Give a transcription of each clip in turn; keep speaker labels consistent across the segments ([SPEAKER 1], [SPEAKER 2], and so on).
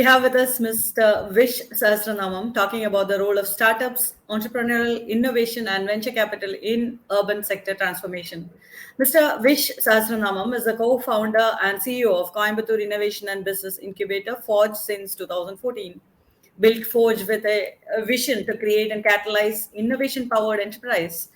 [SPEAKER 1] we have with us Mr. Vish Sahasranamam talking about the role of startups, entrepreneurial innovation, and venture capital in urban sector transformation. Mr. Vish Sahasranamam is the co-founder and CEO of Coimbatore Innovation and Business Incubator, Forge, since 2014. Built Forge with a vision to create and catalyze innovation-powered enterprises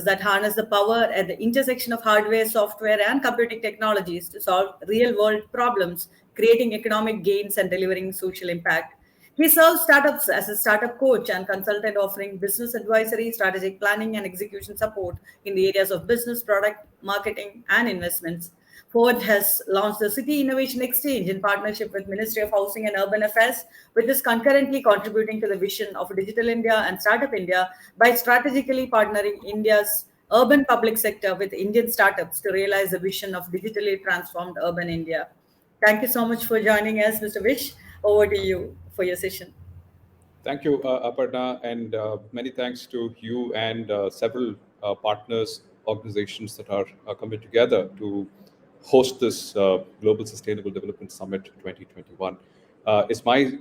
[SPEAKER 1] that harness the power at the intersection of hardware, software, and computing technologies to solve real-world problems, creating economic gains and delivering social impact. He serves startups as a startup coach and consultant, offering business advisory, strategic planning, and execution support in the areas of business, product, marketing, and investments. Ford has launched the City Innovation Exchange in partnership with Ministry of Housing and Urban Affairs, which is concurrently contributing to the vision of Digital India and Startup India by strategically partnering India's urban public sector with Indian startups to realize the vision of digitally transformed urban India. Thank you so much for joining us, Mr. Vish. Over to you for your session.
[SPEAKER 2] Thank you, Aparna, and many thanks to you and several partners, organizations that are coming together to host this Global Sustainable Development Summit 2021. Is my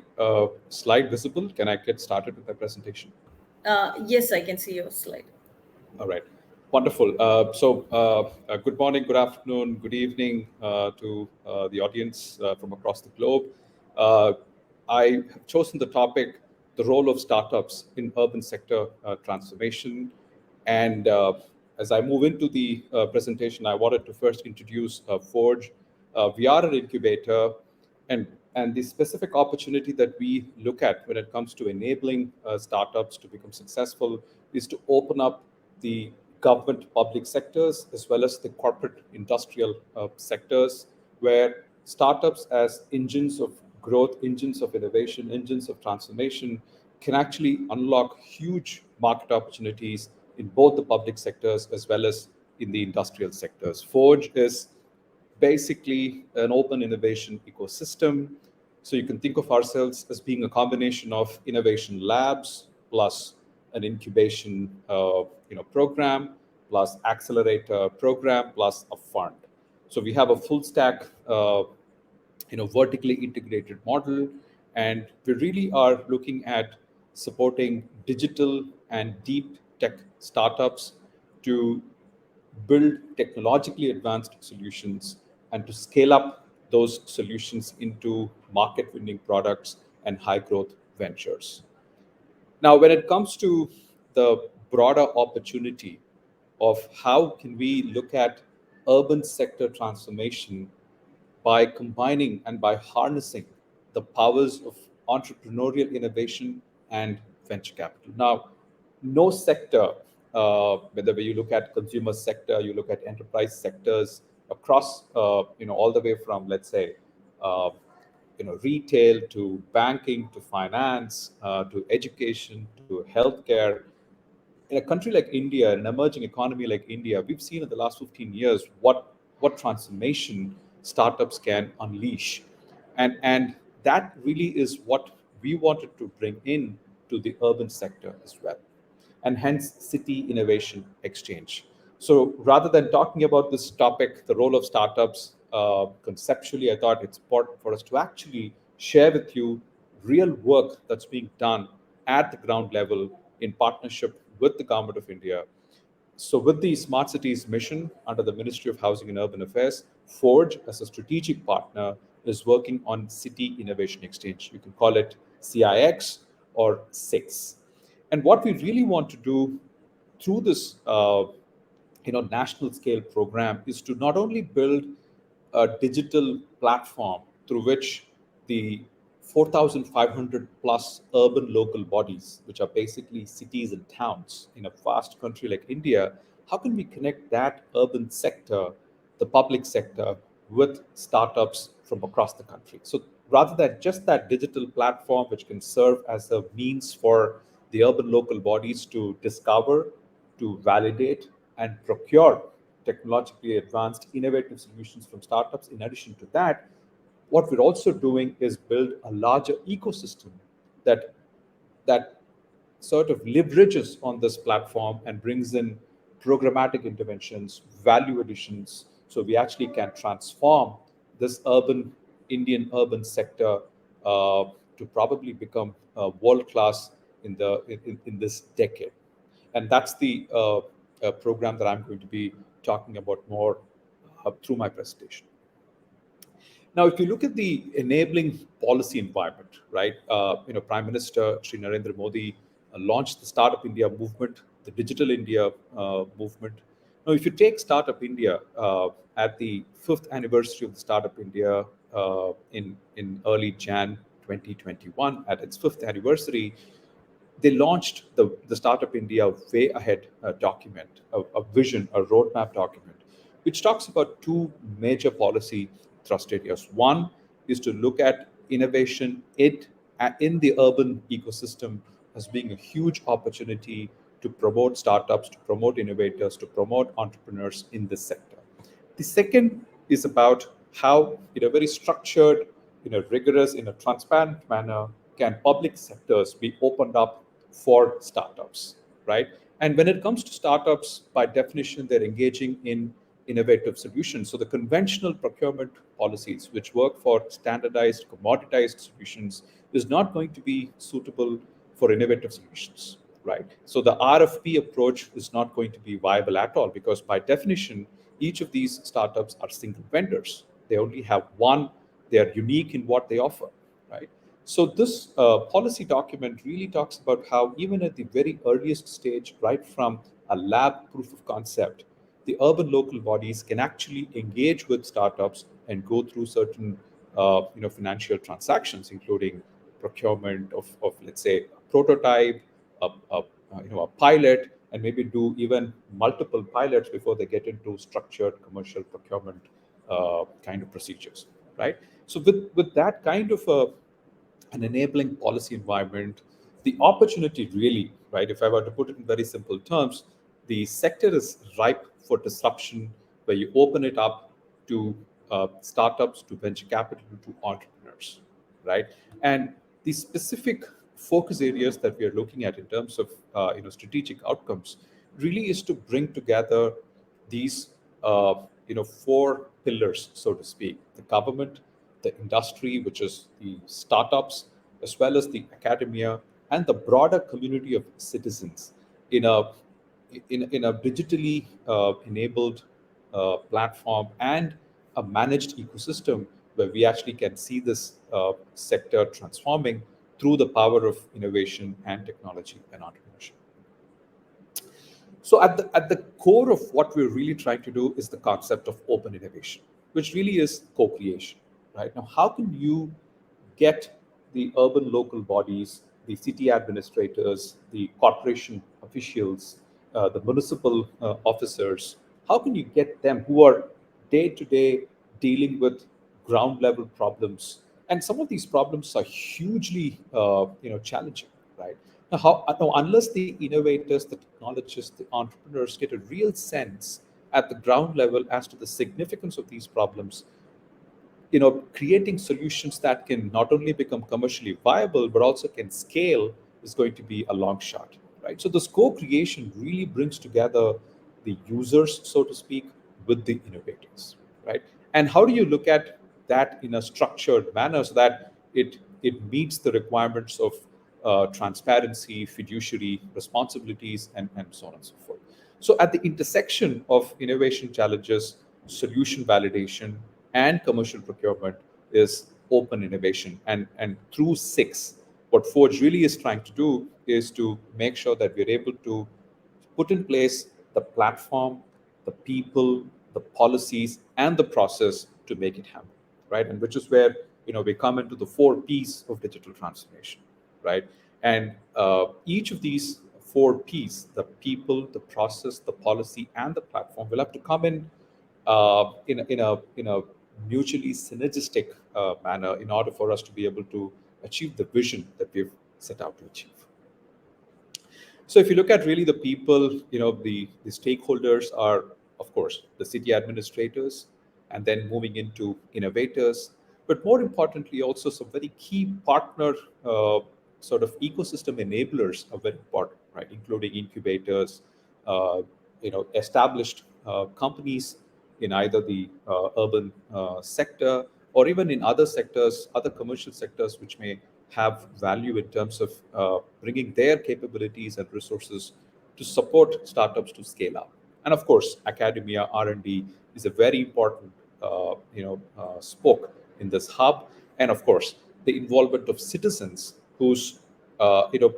[SPEAKER 2] slide visible? Can I get started with my presentation?
[SPEAKER 1] Yes, I can see your slide.
[SPEAKER 2] All right. Wonderful. Good morning, good afternoon, good evening to the audience from across the globe. I have chosen the topic, the role of startups in urban sector transformation. And as I move into the presentation, I wanted to first introduce Forge. We are an incubator, and the specific opportunity that we look at when it comes to enabling startups to become successful is to open up the government public sectors as well as the corporate industrial sectors, where startups as engines of growth, engines of innovation, engines of transformation can actually unlock huge market opportunities in both the public sectors as well as in the industrial sectors. Forge is basically an open innovation ecosystem. So you can think of ourselves as being a combination of innovation labs plus an incubation program plus accelerator program plus a fund. So we have a full stack vertically integrated model, and we really are looking at supporting digital and deep tech startups to build technologically advanced solutions and to scale up those solutions into market winning products and high growth ventures. Now, when it comes to the broader opportunity of how can we look at urban sector transformation by combining and by harnessing the powers of entrepreneurial innovation and venture capital. Now, no sector, whether you look at consumer sector, you look at enterprise sectors across, all the way from, let's say, retail to banking to finance to education to healthcare. In a country like India, an emerging economy like India, we've seen in the last 15 years what transformation startups can unleash. And that really is what we wanted to bring in to the urban sector as well. And hence City Innovation Exchange. So rather than talking about this topic, the role of startups, conceptually, I thought it's important for us to actually share with you real work that's being done at the ground level in partnership with the Government of India. So with the Smart Cities mission under the Ministry of Housing and Urban Affairs, Forge as a strategic partner is working on City Innovation Exchange. You can call it CIX or SIX. And what we really want to do through this national scale program is to not only build a digital platform through which the 4,500 plus urban local bodies, which are basically cities and towns in a vast country like India, how can we connect that urban sector, the public sector, with startups from across the country? So rather than just that digital platform, which can serve as a means for the urban local bodies to discover, to validate, and procure technologically advanced innovative solutions from startups, in addition to that, what we're also doing is build a larger ecosystem that sort of leverages on this platform and brings in programmatic interventions, value additions, so we actually can transform this Indian urban sector to probably become world class in this decade. And that's the program that I'm going to be talking about more through my presentation. Now, if you look at the enabling policy environment, right? Prime Minister Sri Narendra Modi launched the Startup India movement, the Digital India movement. Now, if you take Startup India at the fifth anniversary of the Startup India in early Jan 2021, at its fifth anniversary, they launched the Startup India Way Ahead document, a vision, a roadmap document, which talks about two major policy thrust areas. One is to look at innovation in the urban ecosystem as being a huge opportunity to promote startups, to promote innovators, to promote entrepreneurs in this sector. The second is about how, in a very structured, in a rigorous, in a transparent manner, can public sectors be opened up for startups, right? And when it comes to startups, by definition, they're engaging in innovative solutions. So the conventional procurement policies, which work for standardized, commoditized solutions, is not going to be suitable for innovative solutions, right? So the RFP approach is not going to be viable at all, because by definition, each of these startups are single vendors. They only have one, they are unique in what they offer, right? So this policy document really talks about how even at the very earliest stage, right from a lab proof of concept, the urban local bodies can actually engage with startups and go through certain financial transactions, including procurement of let's say a prototype, a pilot, and maybe do even multiple pilots before they get into structured commercial procurement kind of procedures, right? So with that kind of an enabling policy environment, the opportunity really, right, if I were to put it in very simple terms, the sector is ripe for disruption, where you open it up to startups, to venture capital, to entrepreneurs, right? And the specific focus areas that we are looking at in terms of strategic outcomes really is to bring together these four pillars, so to speak: the government, the industry, which is the startups, as well as the academia and the broader community of citizens in a digitally enabled platform and a managed ecosystem, where we actually can see this sector transforming through the power of innovation and technology and entrepreneurship. So at the core of what we're really trying to do is the concept of open innovation, which really is co-creation, right? Now, how can you get the urban local bodies, the city administrators, the corporation officials, the municipal officers, how can you get them who are day to day dealing with ground level problems? And some of these problems are hugely challenging, right? Now, unless the innovators, the technologists, the entrepreneurs get a real sense at the ground level as to the significance of these problems, creating solutions that can not only become commercially viable but also can scale is going to be a long shot, right? So this co-creation really brings together the users, so to speak, with the innovators, right? And how do you look at that in a structured manner so that it meets the requirements of transparency, fiduciary responsibilities, and so on and so forth? So at the intersection of innovation challenges, solution validation, and commercial procurement is open innovation. And through six, what Forge really is trying to do is to make sure that we're able to put in place the platform, the people, the policies, and the process to make it happen, right? And which is where we come into the four P's of digital transformation, right? And each of these four P's, the people, the process, the policy, and the platform, will have to come in a mutually synergistic manner in order for us to be able to achieve the vision that we've set out to achieve. So if you look at really the people, the stakeholders are, of course, the city administrators, and then moving into innovators, but more importantly, also some very key partner sort of ecosystem enablers are very important, right? Including incubators, established companies in either the urban sector or even in other sectors, other commercial sectors, which may have value in terms of bringing their capabilities and resources to support startups to scale up. And of course, academia R&D is a very important spoke in this hub. And of course, the involvement of citizens whose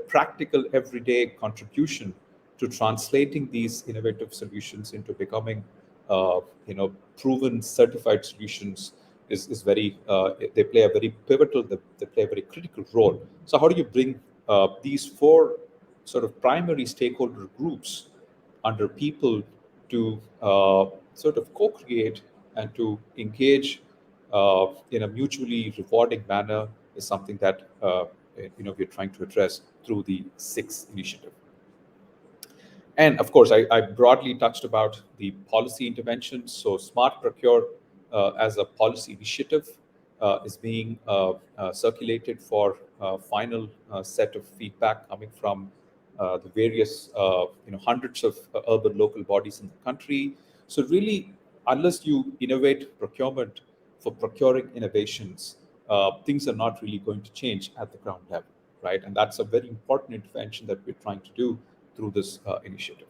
[SPEAKER 2] practical everyday contribution to translating these innovative solutions into becoming proven certified solutions is very they play a very pivotal, they play a very critical role. So how do you bring these four sort of primary stakeholder groups under people to sort of co-create and to engage in a mutually rewarding manner is something that we're trying to address through the SIX initiative. And of course, I broadly touched about the policy interventions. So Smart Procure as a policy initiative is being circulated for final set of feedback coming from the various hundreds of urban local bodies in the country. So really, unless you innovate procurement for procuring innovations, things are not really going to change at the ground level, right? And that's a very important intervention that we're trying to do through this initiative.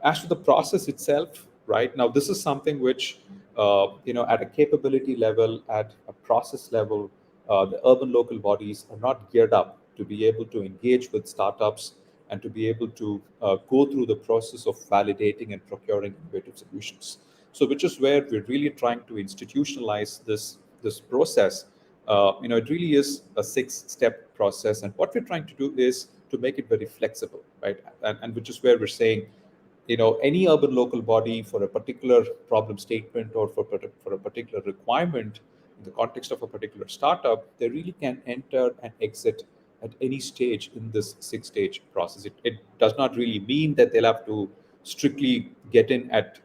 [SPEAKER 2] As to the process itself, right now, this is something which, at a capability level, at a process level, the urban local bodies are not geared up to be able to engage with startups and to be able to go through the process of validating and procuring innovative solutions. So, which is where we're really trying to institutionalize this process. It really is a 6-step process, and what we're trying to do is to make it very flexible, right? And which is where we're saying, any urban local body for a particular problem statement or for a particular requirement in the context of a particular startup, they really can enter and exit at any stage in this 6-stage process. It does not really mean that they'll have to strictly get in at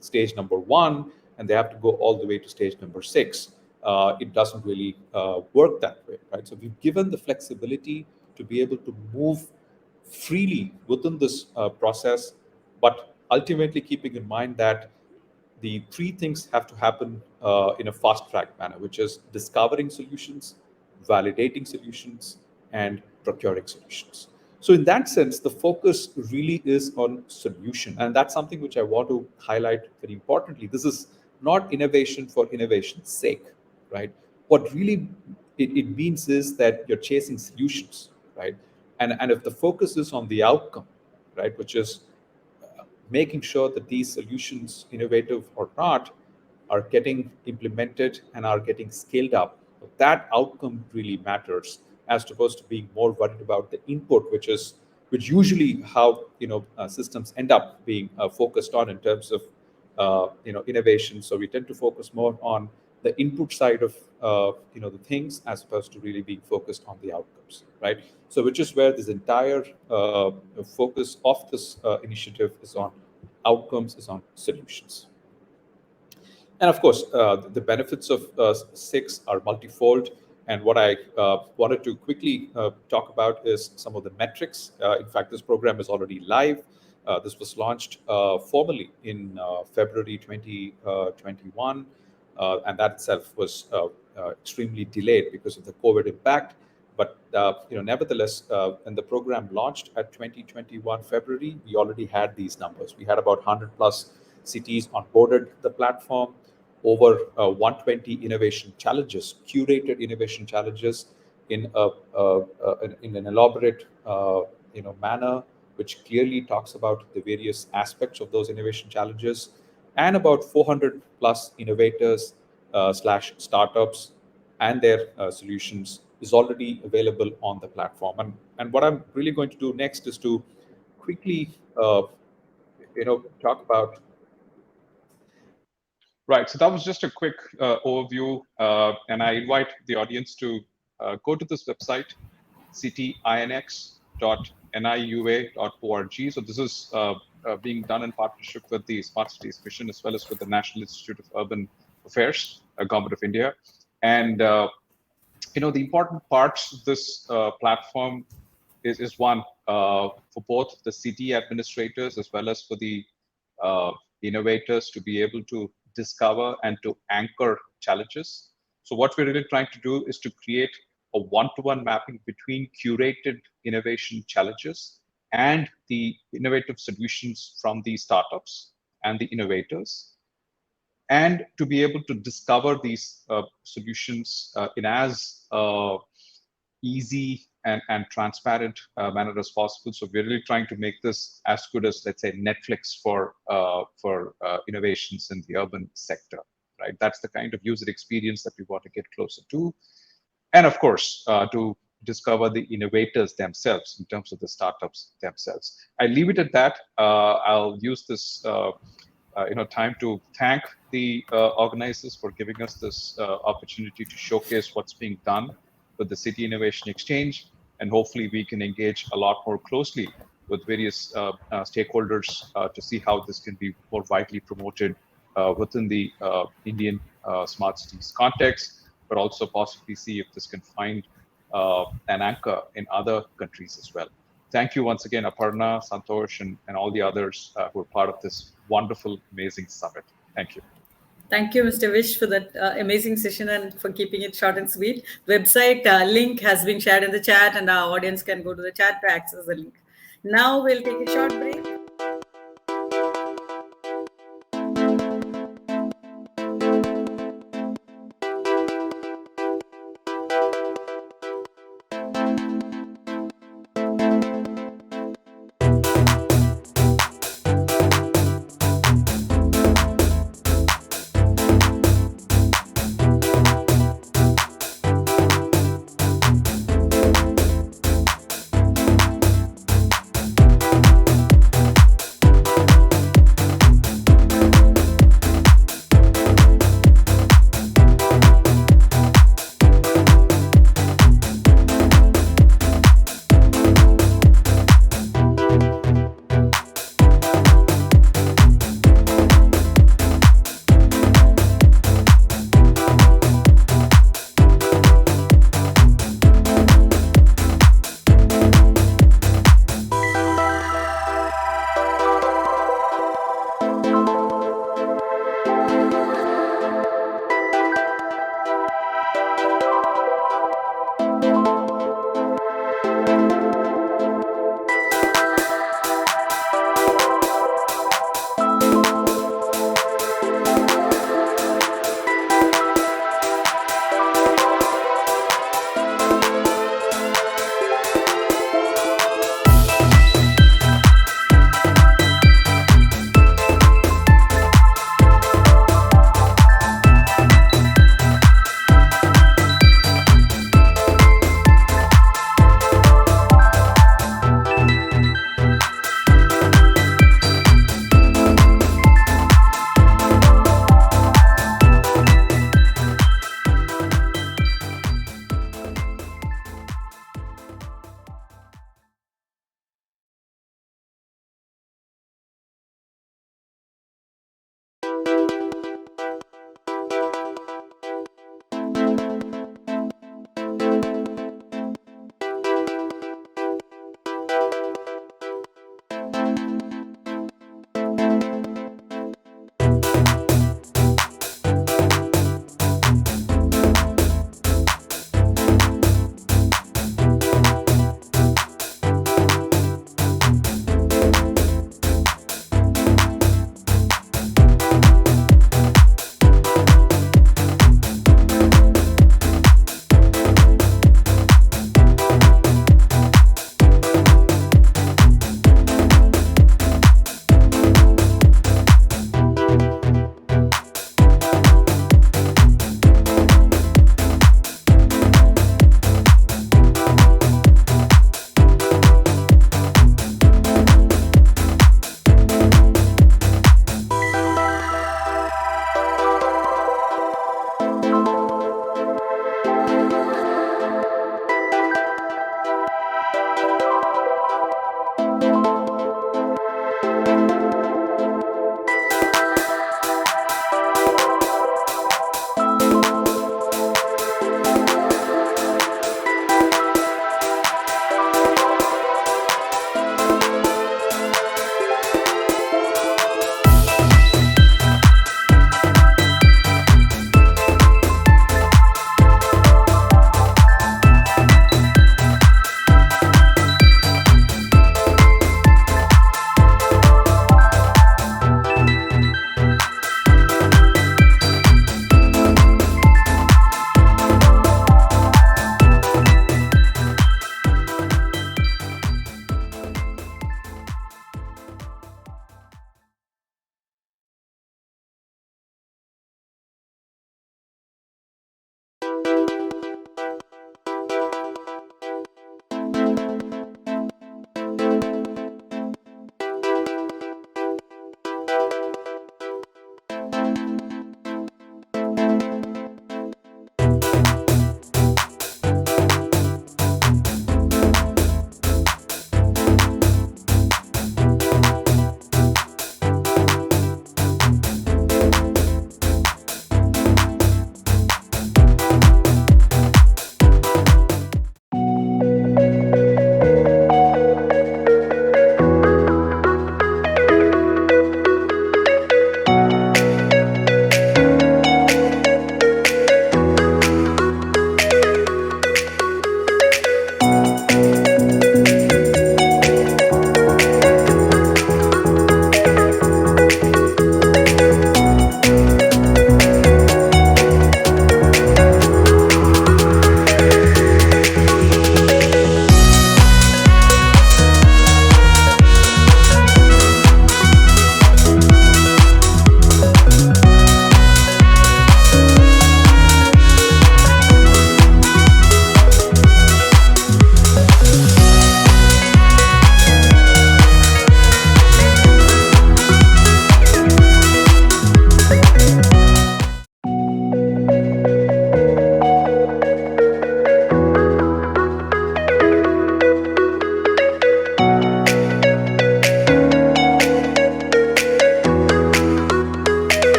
[SPEAKER 2] stage number 1 and they have to go all the way to stage number 6. It doesn't really work that way, right? So we've given the flexibility to be able to move freely within this process, but ultimately keeping in mind that the 3 things have to happen in a fast track manner, which is discovering solutions, validating solutions, and procuring solutions. So in that sense, the focus really is on solution. And that's something which I want to highlight very importantly. This is not innovation for innovation's sake, right? What really it means is that you're chasing solutions, right? And if the focus is on the outcome, right, which is making sure that these solutions, innovative or not, are getting implemented and are getting scaled up. That outcome really matters, as opposed to being more worried about the input, which usually how systems end up being focused on in terms of innovation. So we tend to focus more on the input side of the things as opposed to really being focused on the outcomes, right? So which is where this entire focus of this initiative is on outcomes, is on solutions. And of course, the benefits of SIX are multifold. And what I wanted to quickly talk about is some of the metrics. In fact, this program is already live. This was launched formally in February 2021, and that itself was extremely delayed because of the COVID impact. But nevertheless, when the program launched at 2021 February, we already had these numbers. We had about 100 plus cities onboarded the platform, over 120 innovation challenges, curated innovation challenges in an elaborate manner, which clearly talks about the various aspects of those innovation challenges, and about 400 plus innovators slash startups and their solutions is already available on the platform. And what I'm really going to do next is to quickly talk about.
[SPEAKER 3] Right. So that was just a quick overview, and I invite the audience to go to this website, cityinx.niua.org. So this is being done in partnership with the Smart Cities Mission as well as with the National Institute of Urban Affairs, Government of India. And the important parts of this platform is one for both the city administrators as well as for the innovators to be able to discover and to anchor challenges. So what we're really trying to do is to create a one-to-one mapping between curated innovation challenges and the innovative solutions from the startups and the innovators, and to be able to discover these solutions in as easy and transparent manner as possible. So we're really trying to make this as good as, let's say, Netflix for innovations in the urban sector, right? That's the kind of user experience that we want to get closer to. And of course, to discover the innovators themselves in terms of the startups themselves. I leave it at that. I'll use this time to thank the organizers for giving us this opportunity to showcase what's being done with the City Innovation Exchange, and hopefully we can engage a lot more closely with various stakeholders to see how this can be more widely promoted within the Indian smart cities context, but also possibly see if this can find an anchor in other countries as well. Thank you once again, Aparna, Santosh, and all the others who are part of this wonderful, amazing summit. Thank you.
[SPEAKER 1] Thank you, Mr. Vish, for that amazing session and for keeping it short and sweet. Website link has been shared in the chat, and our audience can go to the chat to access the link. Now we'll take a short break.